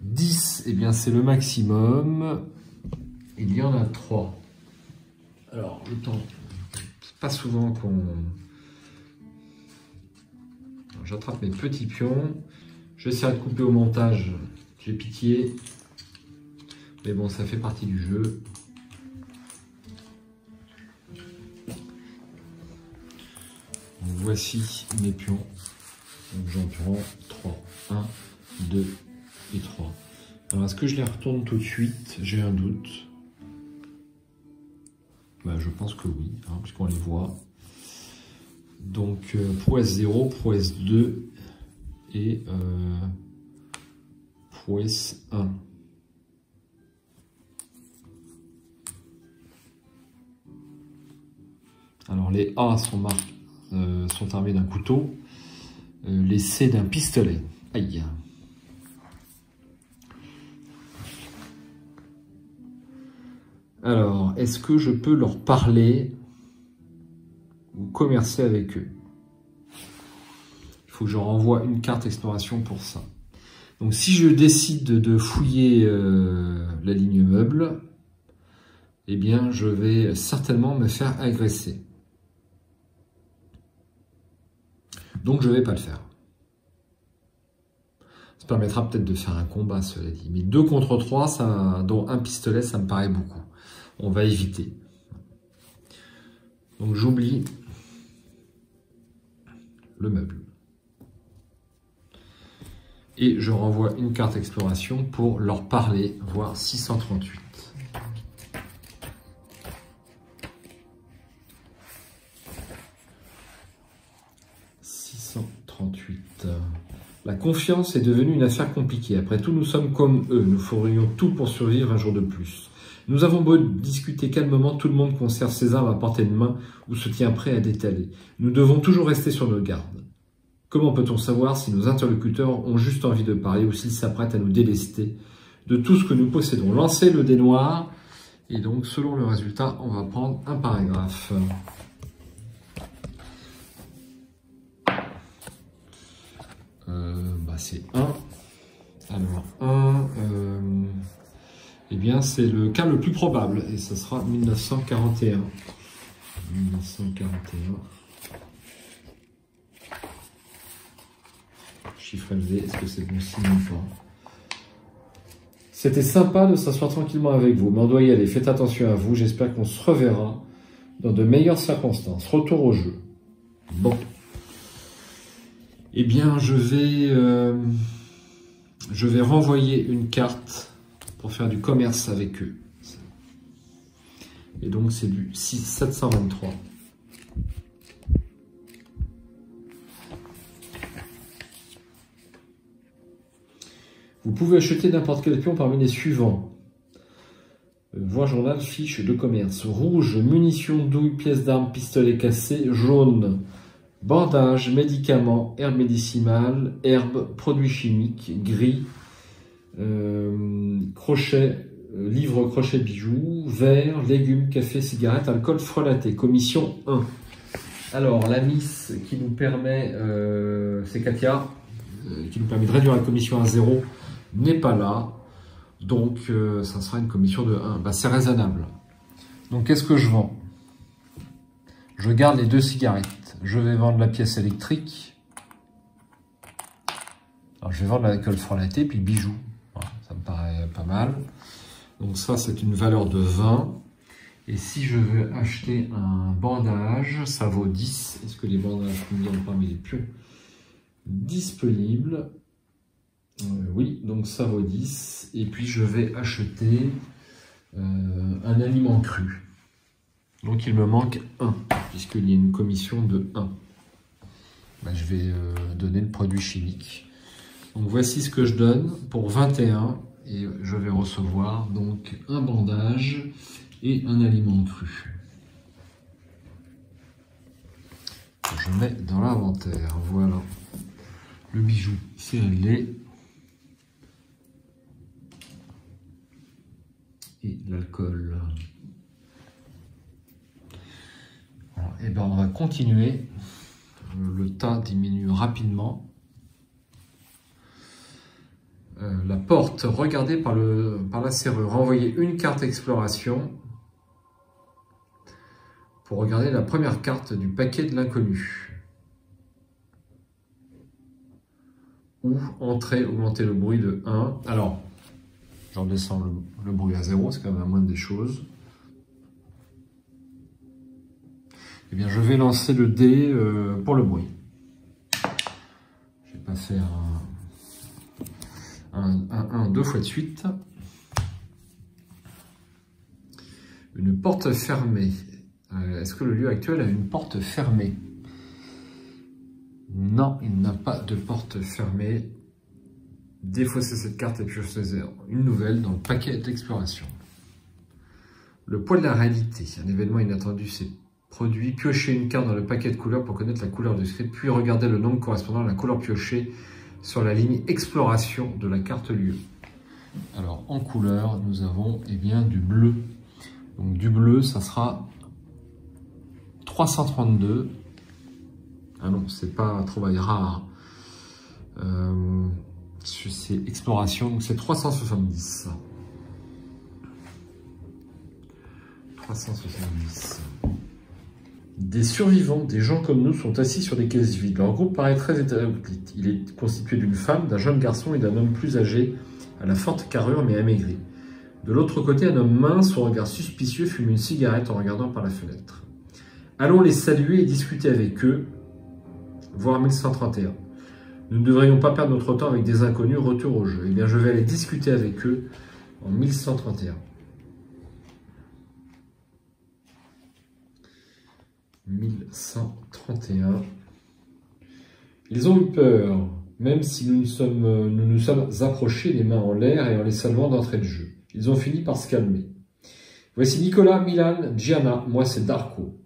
10, eh bien c'est le maximum. Il y en a 3. Alors, le temps, pas souvent qu'on... J'attrape mes petits pions. J'essaierai de couper au montage, j'ai pitié. Mais bon, ça fait partie du jeu. Donc, voici mes pions. Donc j'en prends 3. 1, 2 et 3. Alors, est-ce que je les retourne tout de suite? J'ai un doute. Ben, je pense que oui, hein, puisqu'on les voit. Donc, prouesse 0, prouesse 2 et prouesse 1. Alors, les A sont armés d'un couteau, les C d'un pistolet. Aïe. Alors, est-ce que je peux leur parler ou commercer avec eux? Il faut que je renvoie une carte exploration pour ça. Donc, si je décide de fouiller la ligne meuble, eh bien, je vais certainement me faire agresser. Donc, je ne vais pas le faire. Ça permettra peut-être de faire un combat, cela dit. Mais 2 contre 3, ça, dont un pistolet, ça me paraît beaucoup. On va éviter. Donc j'oublie le meuble. Et je renvoie une carte exploration pour leur parler, voire 638. 638. La confiance est devenue une affaire compliquée. Après tout, nous sommes comme eux. Nous ferions tout pour survivre un jour de plus. Nous avons beau discuter calmement, tout le monde conserve ses armes à portée de main ou se tient prêt à détaler. Nous devons toujours rester sur nos gardes. Comment peut-on savoir si nos interlocuteurs ont juste envie de parler ou s'ils s'apprêtent à nous délester de tout ce que nous possédons? Lancez le dé noir et donc selon le résultat, on va prendre un paragraphe. C'est 1. Alors 1... Eh bien, c'est le cas le plus probable, et ce sera 1941. 1941. Chiffre élevé, est-ce que c'est bon signe ou pas? C'était sympa de s'asseoir tranquillement avec vous, mais on doit y aller. Faites attention à vous, j'espère qu'on se reverra dans de meilleures circonstances. Retour au jeu. Bon. Eh bien, je vais renvoyer une carte pour faire du commerce avec eux. Et donc, c'est du 723. Vous pouvez acheter n'importe quel pion parmi les suivants. Voir journal, fiche de commerce. Rouge, munitions, douilles, pièces d'armes, pistolets cassés. Jaune, bandage, médicaments, herbes médicinales, herbes, produits chimiques. Gris, crochet, livres, crochets, bijoux. Vert, légumes, café, cigarettes, alcool, frelaté. Commission 1. Alors, la miss qui nous permet, c'est Katia, qui nous permet de réduire la commission à 0, n'est pas là. Donc, ça sera une commission de 1. Bah, c'est raisonnable. Donc, qu'est-ce que je vends? Je garde les 2 cigarettes. Je vais vendre la pièce électrique. Alors, je vais vendre l'alcool frelaté, puis le bijou. Voilà, ça me paraît pas mal. Donc, ça, c'est une valeur de 20. Et si je veux acheter un bandage, ça vaut 10. Est-ce que les bandages conviennent parmi les pions disponibles? Oui, donc ça vaut 10. Et puis je vais acheter un aliment cru. Donc il me manque 1, puisqu'il y a une commission de 1. Ben, je vais donner le produit chimique. Donc voici ce que je donne pour 21. Et je vais recevoir donc un bandage et un aliment cru. Je mets dans l'inventaire. Voilà. Le bijou, c'est réglé. Et l'alcool. Et ben on va continuer. Le tas diminue rapidement. La porte, regardez par la serrure. Renvoyez une carte exploration pour regarder la première carte du paquet de l'inconnu. Ou entrer, augmenter le bruit de 1. Alors, j'en descends le bruit à 0, c'est quand même la moindre des choses. Eh bien, je vais lancer le dé pour le bruit. Je vais pas faire un 2 fois de suite. Une porte fermée. Est-ce que le lieu actuel a une porte fermée? Non, il n'a pas de porte fermée. Défaussez cette carte et puis je faisais une nouvelle dans le paquet d'exploration. Le poids de la réalité. Un événement inattendu s'est produit. Piochez une carte dans le paquet de couleurs pour connaître la couleur du script, puis regardez le nombre correspondant à la couleur piochée sur la ligne exploration de la carte lieu. Alors en couleur, nous avons bien du bleu. Donc du bleu, ça sera 332. Ah non, c'est pas trop rare. C'est exploration, donc c'est 370. 370. Des survivants, des gens comme nous, sont assis sur des caisses vides. Leur groupe paraît très hétéroclite. Il est constitué d'une femme, d'un jeune garçon et d'un homme plus âgé, à la forte carrure mais amaigri. De l'autre côté, un homme mince, au regard suspicieux, fume une cigarette en regardant par la fenêtre. Allons les saluer et discuter avec eux, voir 1131. Nous ne devrions pas perdre notre temps avec des inconnus. Retour au jeu. Eh bien, je vais aller discuter avec eux en 1131. 1131. Ils ont eu peur, même si nous nous sommes approchés les mains en l'air et en les saluant d'entrée de jeu. Ils ont fini par se calmer. Voici Nicolas, Milan, Gianna, moi c'est Darko.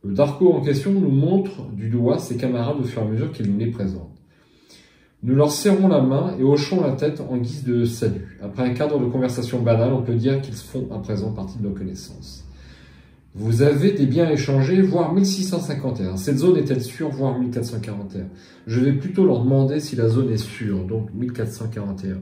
Le Darko en question nous montre du doigt ses camarades au fur et à mesure qu'il nous les présente. Nous leur serrons la main et hochons la tête en guise de salut. Après un quart d'heure de conversation banale, on peut dire qu'ils font à présent partie de nos connaissances. Vous avez des biens échangés, voire 1651. Cette zone est-elle sûre, voire 1441? Je vais plutôt leur demander si la zone est sûre, donc 1441.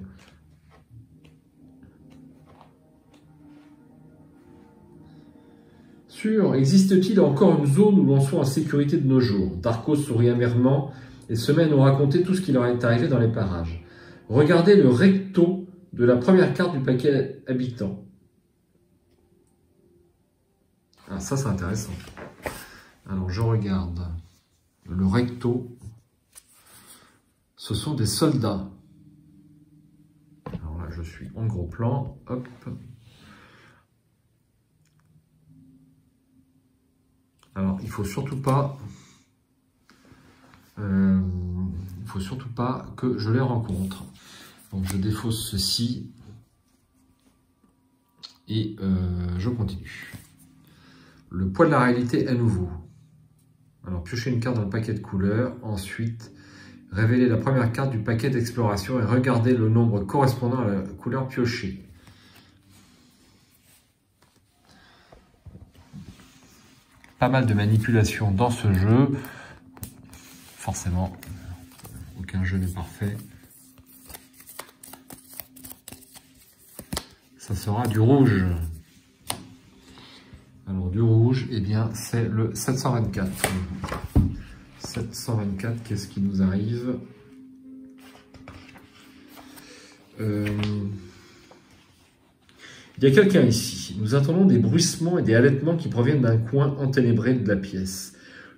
Sûr, existe-t-il encore une zone où l'on soit en sécurité de nos jours? Darko sourit amèrement et se met à nous raconter tout ce qui leur est arrivé dans les parages. Regardez le recto de la première carte du paquet habitant. Ah, ça c'est intéressant. Alors je regarde le recto. Ce sont des soldats. Alors là je suis en gros plan. Hop. Alors il faut surtout pas que je les rencontre. Donc je défausse ceci et je continue. Le poids de la réalité à nouveau. Alors piochez une carte dans le paquet de couleurs. Ensuite, révélez la première carte du paquet d'exploration et regardez le nombre correspondant à la couleur piochée. Pas mal de manipulation dans ce jeu. Forcément, aucun jeu n'est parfait. Ça sera du rouge. Alors du rouge, eh bien c'est le 724. 724, qu'est-ce qui nous arrive? Il y a quelqu'un ici. Nous entendons des bruissements et des halètements qui proviennent d'un coin enténébré de la pièce.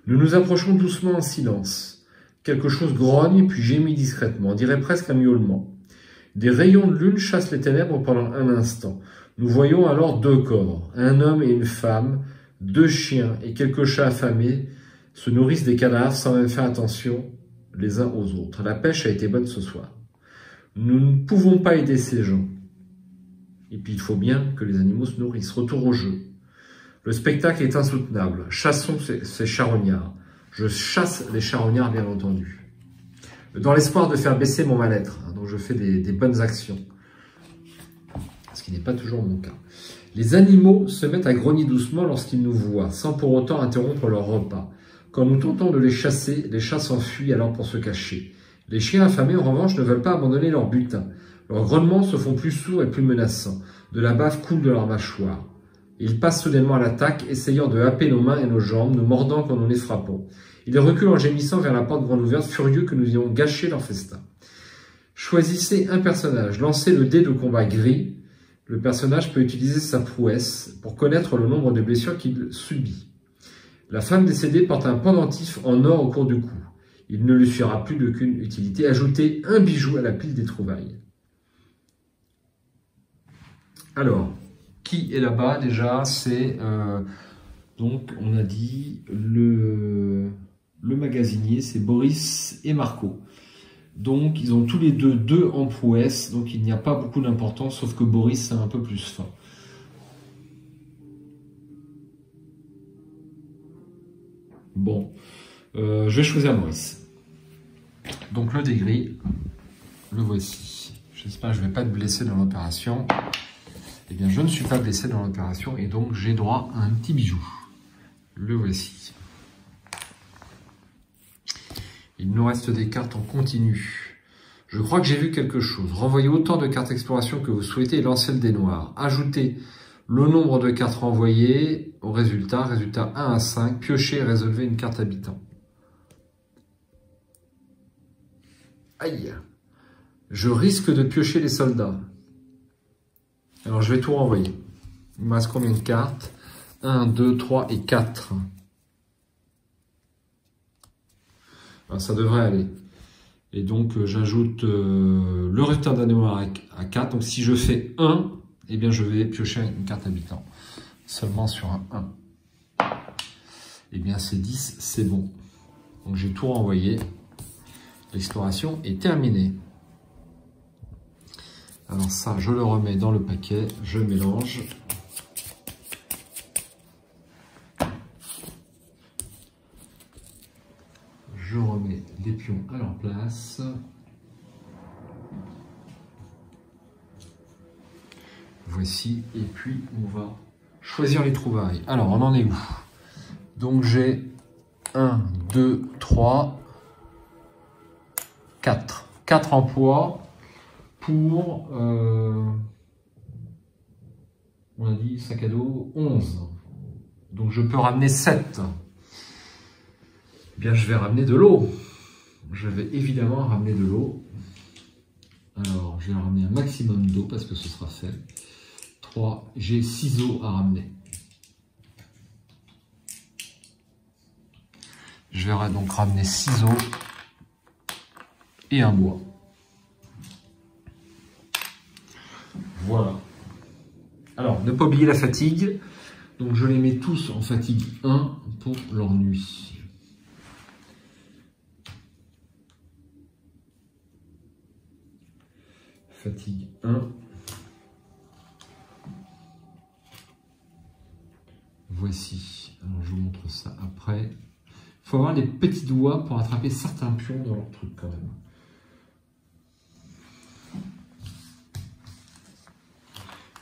Nous nous approchons doucement en silence. Quelque chose grogne puis gémit discrètement, on dirait presque un miaulement. Des rayons de lune chassent les ténèbres pendant un instant. Nous voyons alors deux corps, un homme et une femme, deux chiens et quelques chats affamés se nourrissent des cadavres sans même faire attention les uns aux autres. La pêche a été bonne ce soir. Nous ne pouvons pas aider ces gens. Et puis il faut bien que les animaux se nourrissent. Retour au jeu. Le spectacle est insoutenable. Chassons ces charognards. Je chasse les charognards, bien entendu. Dans l'espoir de faire baisser mon mal-être. Donc je fais des bonnes actions. Ce qui n'est pas toujours mon cas. Les animaux se mettent à grogner doucement lorsqu'ils nous voient, sans pour autant interrompre leur repas. Quand nous tentons de les chasser, les chats s'enfuient alors pour se cacher. Les chiens affamés, en revanche, ne veulent pas abandonner leur butin. Leurs grognements se font plus sourds et plus menaçants. De la bave coule de leurs mâchoires. Ils passent soudainement à l'attaque, essayant de happer nos mains et nos jambes, nous mordant quand nous les frappons. Ils reculent en gémissant vers la porte grande ouverte, furieux que nous ayons gâché leur festin. Choisissez un personnage, lancez le dé de combat gris. Le personnage peut utiliser sa prouesse pour connaître le nombre de blessures qu'il subit. La femme décédée porte un pendentif en or au cours du cou. Il ne lui suffira plus d'aucune utilité. Ajoutez un bijou à la pile des trouvailles. Alors, qui est là-bas déjà? C'est, donc, on a dit, le magasinier, c'est Boris et Marco. Donc, ils ont tous les deux en prouesse, donc il n'y a pas beaucoup d'importance, sauf que Boris, c'est un peu plus fin. Bon, je vais choisir Boris. Donc, le dé gris, le voici. J'espère que je ne vais pas être blessé dans l'opération. Eh bien, je ne suis pas blessé dans l'opération et donc j'ai droit à un petit bijou. Le voici. Il nous reste des cartes en continu. Je crois que j'ai vu quelque chose. Renvoyez autant de cartes exploration que vous souhaitez et lancez le dé noir. Ajoutez le nombre de cartes renvoyées au résultat. Résultat 1 à 5. Piochez et résolvez une carte habitant. Aïe. Je risque de piocher les soldats. Alors je vais tout renvoyer. Il me reste combien de cartes? 1, 2, 3 et 4. Alors, ça devrait aller. Et donc j'ajoute le résultat d'un noir à 4. Donc si je fais 1, eh bien je vais piocher une carte habitant. Seulement sur un 1. Eh bien c'est 10, c'est bon. Donc j'ai tout renvoyé. L'exploration est terminée. Alors ça, je le remets dans le paquet, je mélange. Je remets les pions à leur place. Voici, et puis on va choisir les trouvailles. Alors, on en est où? Donc j'ai 1, 2, 3, 4. 4 en poids. Pour, on a dit sac à dos, 11. Donc je peux ramener 7. Eh bien, je vais ramener de l'eau. Je vais évidemment ramener de l'eau. Alors, je vais ramener un maximum d'eau parce que ce sera fait. 3, j'ai 6 eaux à ramener. Je vais donc ramener 6 eaux et un bois. Voilà. Alors, ne pas oublier la fatigue. Donc, je les mets tous en fatigue 1 pour leur nuit. Fatigue 1. Voici. Alors, je vous montre ça après. Il faut avoir les petits doigts pour attraper certains pions dans leur truc quand même.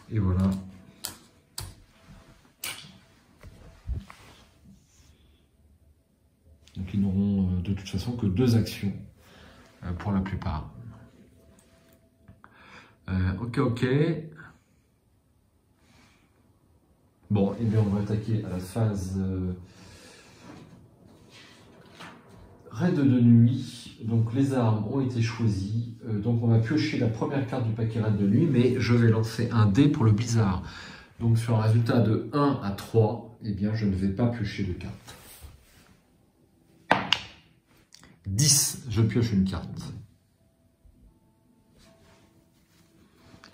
Et voilà. Donc ils n'auront de toute façon que 2 actions pour la plupart. Ok. Bon, et bien on va attaquer à la phase raid de nuit. Donc les armes ont été choisies. Donc on va piocher la première carte du paquet raid de nuit, mais je vais lancer un dé pour le bizarre. Donc sur un résultat de 1 à 3, eh bien je ne vais pas piocher de carte. 10, je pioche une carte.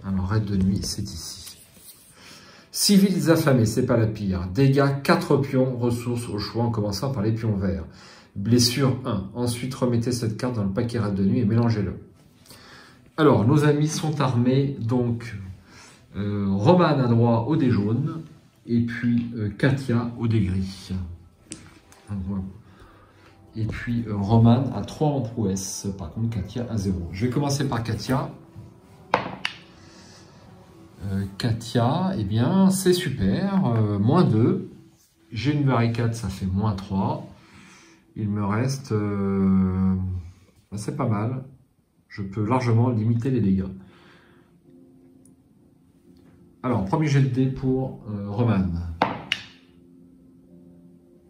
Alors, raid de nuit, c'est ici. Civils affamés, c'est pas la pire. Dégâts, 4 pions, ressources au choix en commençant par les pions verts. Blessure 1. Ensuite, remettez cette carte dans le paquet raid de nuit et mélangez-le. Alors, nos amis sont armés, donc Roman à droite au dé jaune, et puis Katia au dé gris. Voilà. Et puis Roman à 3 en prouesse. Par contre, Katia à 0. Je vais commencer par Katia. Katia, eh bien, c'est super. Moins 2. J'ai une barricade, ça fait moins 3. Il me reste... c'est pas mal. Je peux largement limiter les dégâts. Alors, premier jet de dés pour Roman.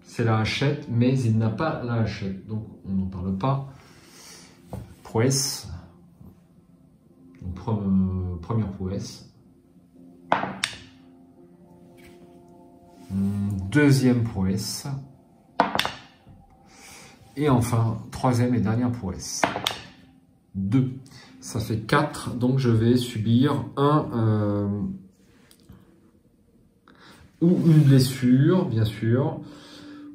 C'est la hachette, mais il n'a pas la hachette. Donc, on n'en parle pas. Prouesse. Donc, première prouesse. Deuxième prouesse. Et enfin, troisième et dernière prouesse. 2. Ça fait 4. Donc, je vais subir ou une blessure, bien sûr,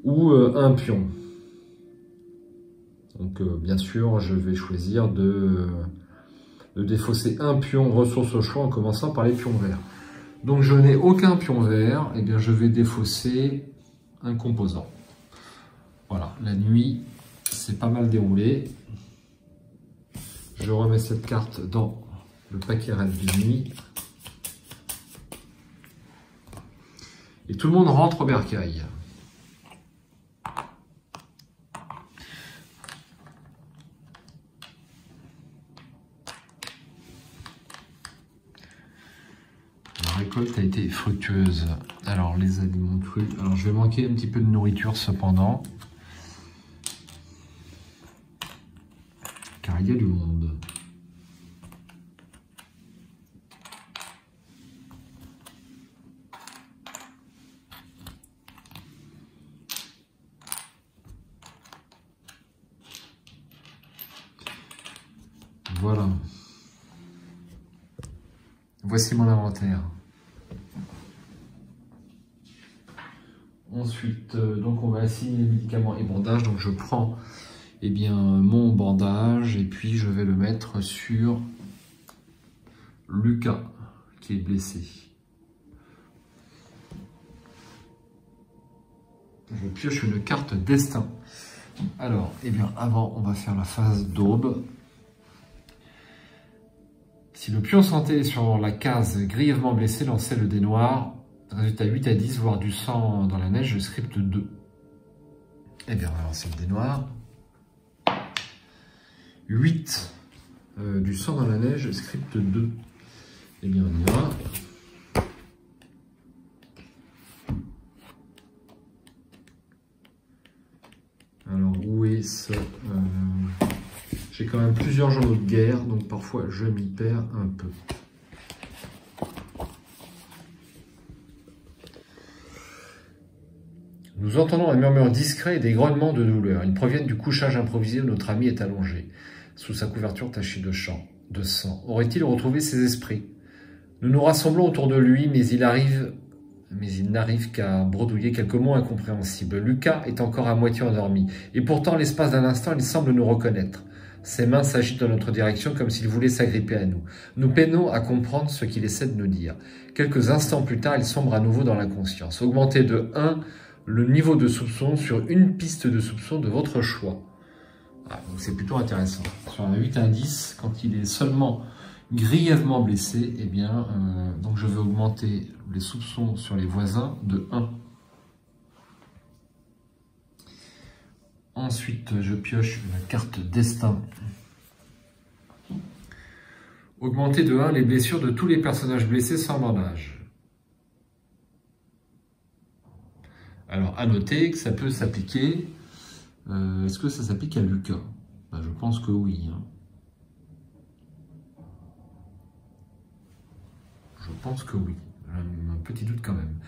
ou un pion. Donc, bien sûr, je vais choisir de défausser un pion ressource au choix en commençant par les pions verts. Donc, je n'ai aucun pion vert, et bien je vais défausser un composant. Voilà, la nuit, c'est pas mal déroulé. Je remets cette carte dans le paquet raid de nuit. Et tout le monde rentre au bercail. La récolte a été fructueuse. Alors, les aliments crus. Alors, je vais manquer un petit peu de nourriture cependant. Car il y a du monde. Voilà. Voici mon inventaire. Ensuite, donc on va assigner les médicaments et bandages. Donc je prends mon bandage et puis je vais le mettre sur Lucas qui est blessé. Je pioche une carte destin. Alors, avant, on va faire la phase d'aube. Si le pion santé est sur la case grièvement blessé, lancez le dé noir. Résultat 8 à 10, voire du sang dans la neige, script 2. On va lancer le dé noir. 8 du sang dans la neige, script 2. On y va. cicatrices. J'ai quand même plusieurs journaux de guerre, donc parfois je m'y perds un peu. Nous entendons un murmure discret et des grognements de douleur. Ils proviennent du couchage improvisé où notre ami est allongé, sous sa couverture tachée de sang. Aurait-il retrouvé ses esprits? Nous nous rassemblons autour de lui, mais il n'arrive qu'à bredouiller quelques mots incompréhensibles. Lucas est encore à moitié endormi, et pourtant, l'espace d'un instant, il semble nous reconnaître. Ses mains s'agitent dans notre direction comme s'il voulait s'agripper à nous. Nous peinons à comprendre ce qu'il essaie de nous dire. Quelques instants plus tard, il sombre à nouveau dans l'inconscience. Augmentez de 1 le niveau de soupçon sur une piste de soupçon de votre choix. Ah, donc c'est plutôt intéressant. Sur un 8 indice, quand il est seulement grièvement blessé, eh bien, donc je vais augmenter les soupçons sur les voisins de 1. Ensuite, je pioche une carte destin. Augmenter de 1 les blessures de tous les personnages blessés sans bandage. Alors, à noter que ça peut s'appliquer. Est-ce que ça s'applique à Lucas? Ben, je pense que oui. Hein. Je pense que oui. J'ai un petit doute quand même.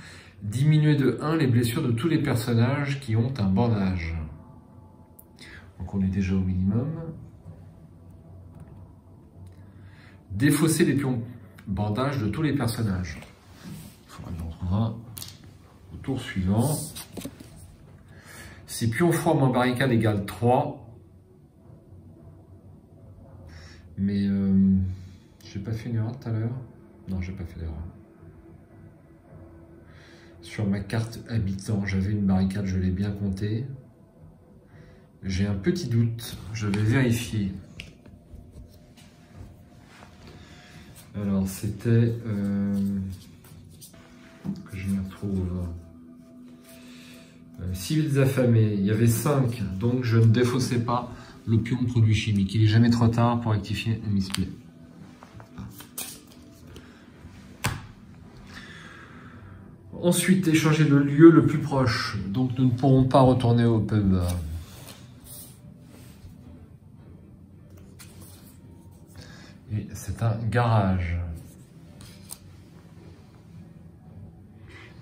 Diminuer de 1 les blessures de tous les personnages qui ont un bandage. Donc, on est déjà au minimum. Défausser les pions bandage de tous les personnages. Il faudra que j'en trouve un. Au tour suivant, si pion froid moins barricade égale 3, mais j'ai pas fait une erreur tout à l'heure. Non, j'ai pas fait d'erreur. Sur ma carte habitant, j'avais une barricade, je l'ai bien compté. J'ai un petit doute, je vais vérifier. Alors, c'était... que je m'y retrouve. Civils affamés, il y avait 5, donc je ne défaussais pas le pion produit chimique. Il n'est jamais trop tard pour rectifier un misplay. Ensuite, échanger le lieu le plus proche, donc nous ne pourrons pas retourner au pub. Et c'est un garage.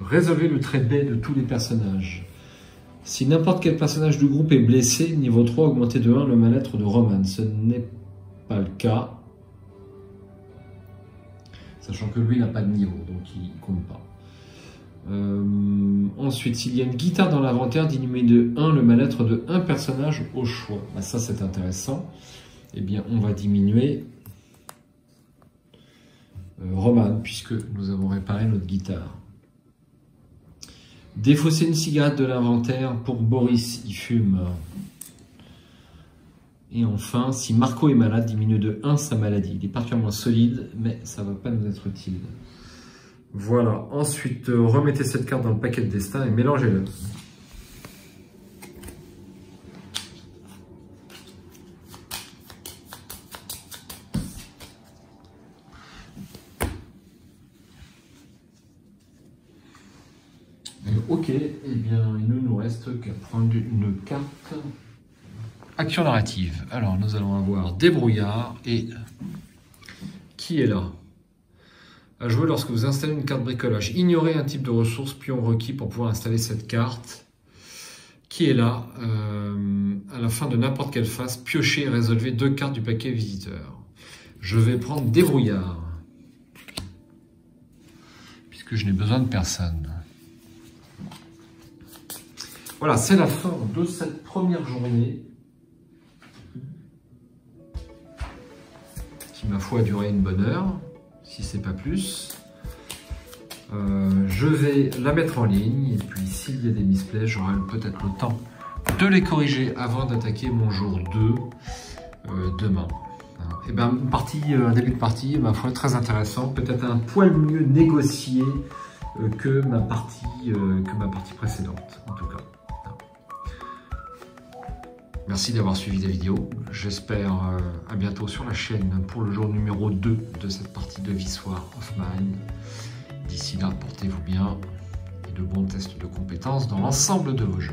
Résolvez le trait B de tous les personnages. Si n'importe quel personnage du groupe est blessé, niveau 3, augmentez de 1 le mal-être de Roman. Ce n'est pas le cas. Sachant que lui n'a pas de niveau, donc il ne compte pas. Ensuite, s'il y a une guitare dans l'inventaire, diminuez de 1 le mal-être de 1 personnage au choix. Ben, ça, c'est intéressant. Eh bien, on va diminuer Roman, puisque nous avons réparé notre guitare. Défausser une cigarette de l'inventaire pour Boris, il fume. Et enfin, si Marco est malade, diminue de 1 sa maladie. Il est particulièrement solide, mais ça ne va pas nous être utile. Voilà. Ensuite, remettez cette carte dans le paquet de destin et mélangez-le. Ok, eh bien, il ne nous reste qu'à prendre une carte action narrative. Alors, nous allons avoir débrouillard et qui est là? À jouer lorsque vous installez une carte bricolage. Ignorez un type de ressource pion requis pour pouvoir installer cette carte. Qui est là? À la fin de n'importe quelle phase, piochez et résolvez 2 cartes du paquet visiteur. Je vais prendre débrouillard, puisque je n'ai besoin de personne. Voilà, c'est la fin de cette première journée qui, ma foi, a duré une bonne heure, si c'est pas plus. Je vais la mettre en ligne et puis s'il y a des misplays, j'aurai peut-être le temps de les corriger avant d'attaquer mon jour 2 demain. Et ben, un début de partie, ma foi, très intéressant, peut-être un poil mieux négocié que ma partie précédente, en tout cas. Merci d'avoir suivi la vidéo. J'espère à bientôt sur la chaîne pour le jour numéro 2 de cette partie de This War of Mine. D'ici là, portez-vous bien et de bons tests de compétences dans l'ensemble de vos jeux.